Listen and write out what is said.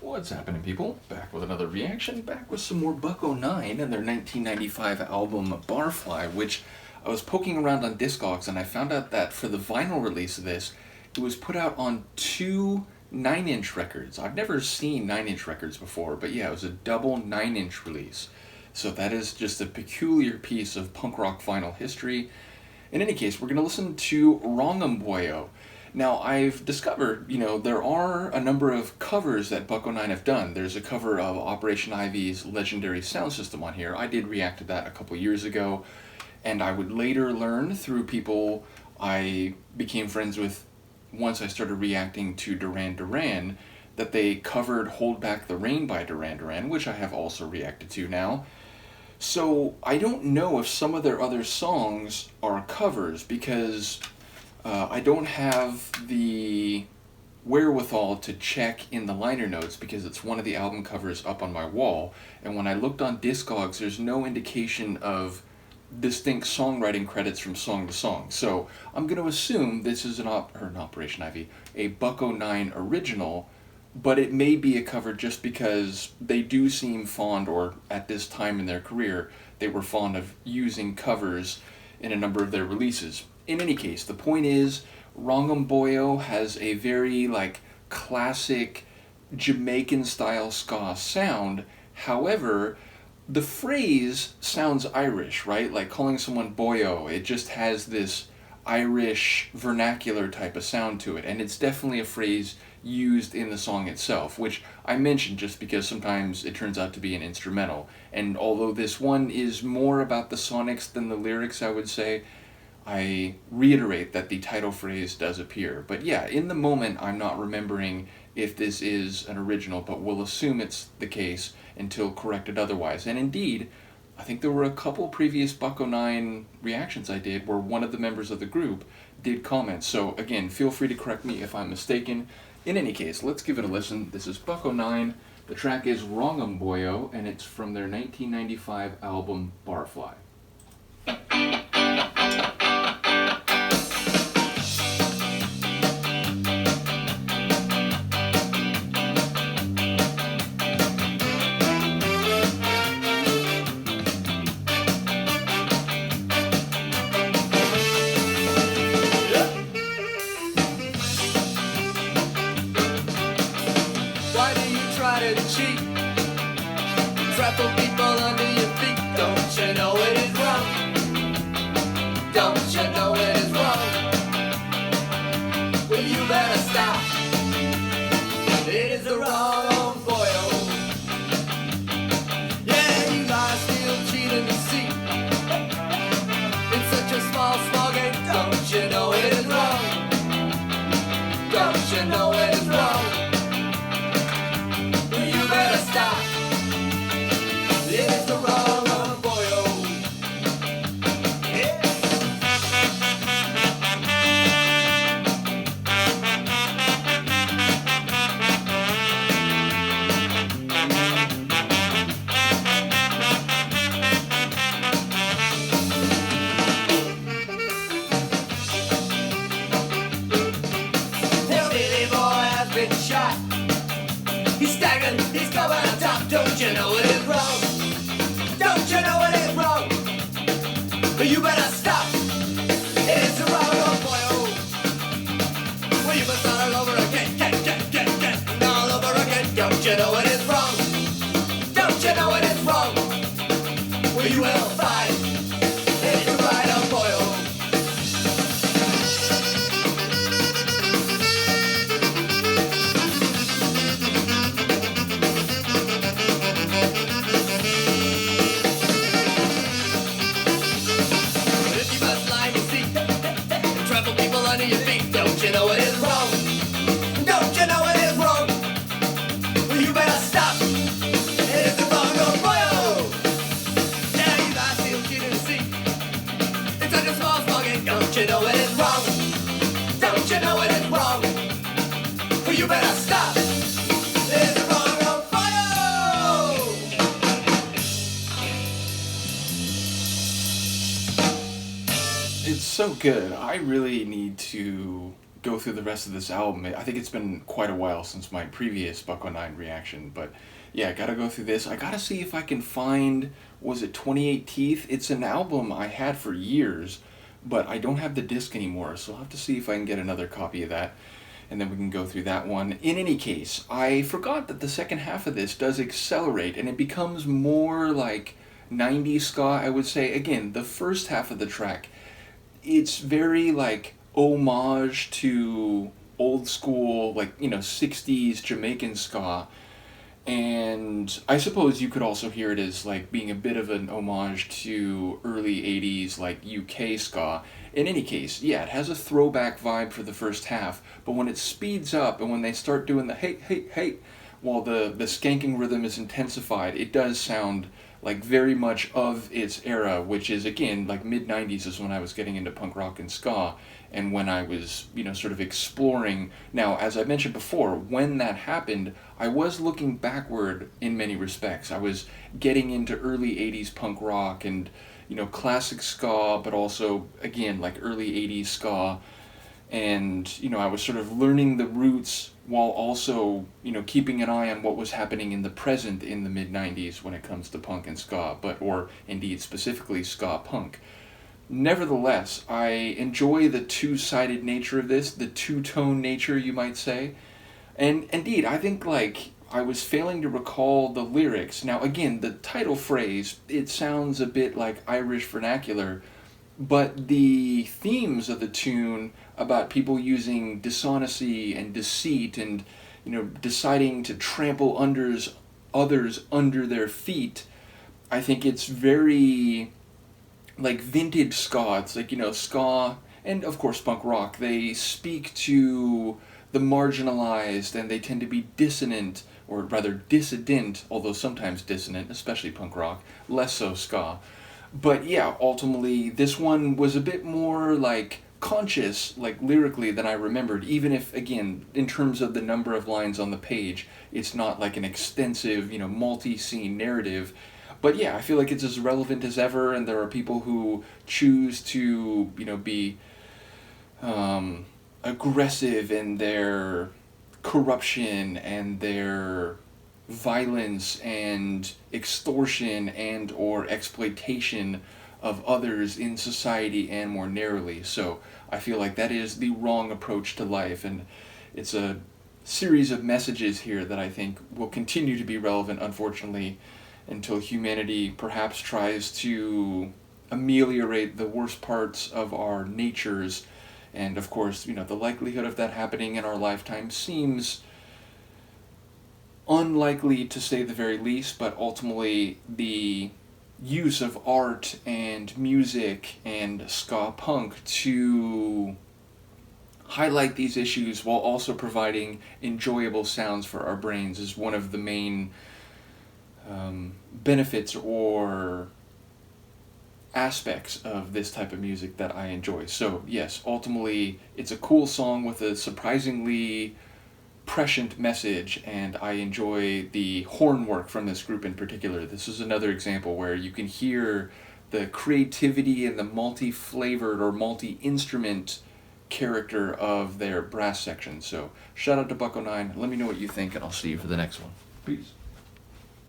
What's happening, people? Back with another reaction, back with some more Buck-O-Nine and their 1995 album Barfly, which I was poking around on Discogs and I found out that for the vinyl release of this, it was put out on two 9-inch records. I've never seen 9-inch records before, but yeah, it was a double 9-inch release. So that is just a peculiar piece of punk rock vinyl history. In any case, we're going to listen to Em Boyo. Now, I've discovered, there are a number of covers that Buck-O-Nine have done. There's a cover of Operation Ivy's Legendary Sound System on here. I did react to that a couple years ago, and I would later learn through people I became friends with once I started reacting to Duran Duran that they covered Hold Back the Rain by Duran Duran, which I have also reacted to now. So I don't know if some of their other songs are covers because I don't have the wherewithal to check in the liner notes because it's one of the album covers up on my wall. And when I looked on Discogs, there's no indication of distinct songwriting credits from song to song. So I'm going to assume this is an Operation Ivy, a Buck-O-Nine original, but it may be a cover just because they do seem fond, or at this time in their career, they were fond of using covers in a number of their releases. In any case, the point is, Em Boyo has a very, classic Jamaican-style ska sound. However, the phrase sounds Irish, right? Like calling someone Boyo, it just has this Irish vernacular type of sound to it, and it's definitely a phrase used in the song itself, which I mentioned just because sometimes it turns out to be an instrumental. And although this one is more about the sonics than the lyrics, I would say, I reiterate that the title phrase does appear. But yeah, in the moment, I'm not remembering if this is an original, but we'll assume it's the case until corrected otherwise. And indeed, I think there were a couple previous Buck-O-Nine reactions I did where one of the members of the group did comment. So again, feel free to correct me if I'm mistaken. In any case, let's give it a listen. This is Buck-O-Nine. The track is Em Boyo, and it's from their 1995 album Barfly. Cheat, trample people under your feet. Don't you know it is wrong? Don't you know it is wrong? Well, you better stop. It is the wrong boy. Yeah, you lie, steal, cheat, and deceit. It's such a small game. Don't you know it is wrong? Don't you know it is wrong? Stop. It is the wrong boyo. Yeah. Hillbilly boy has been shot. He's staggered, he's coming on top. Don't you know it is wrong? Don't you know it is wrong? But you better stop. It is the wrong boy. Well, you must start all over again. Get all over again. Don't you know it is wrong? Don't you know it is wrong? Well, you will find it is the right boy. Don't you know it is wrong? Don't you know it is wrong? Well, you better stop. It is the wrong boyo. Yeah, you lie, steal, cheat, and deceit. It's such a small game. Don't you know it is wrong? Don't you know it is wrong? Well, you better stop. It is the wrong boyo. It's so good. I really need to go through the rest of this album. I think it's been quite a while since my previous Bucko 9 reaction, but yeah, gotta go through this. I gotta see if I can find, was it 28 Teeth? It's an album I had for years, but I don't have the disc anymore, so I'll have to see if I can get another copy of that, and then we can go through that one. In any case, I forgot that the second half of this does accelerate, and it becomes more like 90s ska, I would say. Again, the first half of the track, it's very like homage to old school, like, 60s Jamaican ska. And I suppose you could also hear it as like being a bit of an homage to early 80s like UK ska. In any case, yeah, it has a throwback vibe for the first half, but when it speeds up and when they start doing the hey, hey, hey, while the skanking rhythm is intensified, it does sound like very much of its era, which is, again, like mid-90s is when I was getting into punk rock and ska, and when I was, sort of exploring. Now, as I mentioned before, when that happened, I was looking backward in many respects. I was getting into early 80s punk rock and, classic ska, but also, again, like early 80s ska. And, I was sort of learning the roots while also, keeping an eye on what was happening in the present in the mid-90s when it comes to punk and ska, or indeed specifically ska punk. Nevertheless, I enjoy the two-sided nature of this, the two-tone nature, you might say. And indeed, I think, like, I was failing to recall the lyrics. Now, again, the title phrase, it sounds a bit like Irish vernacular, but the themes of the tune about people using dishonesty and deceit and, deciding to trample others under their feet, I think it's very like vintage ska. It's like, ska and of course punk rock, they speak to the marginalized and they tend to be dissonant, or rather dissident, although sometimes dissonant, especially punk rock, less so ska. But yeah, ultimately this one was a bit more like conscious, like lyrically, than I remembered, even if, again, in terms of the number of lines on the page, it's not like an extensive, multi-scene narrative. But yeah, I feel like it's as relevant as ever, and there are people who choose to, be aggressive in their corruption and their violence and extortion and or exploitation of others in society and more narrowly. So I feel like that is the wrong approach to life, and it's a series of messages here that I think will continue to be relevant, unfortunately, until humanity perhaps tries to ameliorate the worst parts of our natures. And of course, the likelihood of that happening in our lifetime seems unlikely, to say the very least, but ultimately the use of art and music and ska punk to highlight these issues while also providing enjoyable sounds for our brains is one of the main benefits or aspects of this type of music that I enjoy. So yes, ultimately it's a cool song with a surprisingly prescient message, and I enjoy the horn work from this group in particular. This is another example where you can hear the creativity and the multi-flavored or multi-instrument character of their brass section. So shout out to Bucko 9. Let me know what you think, and I'll see you for the next one. Peace.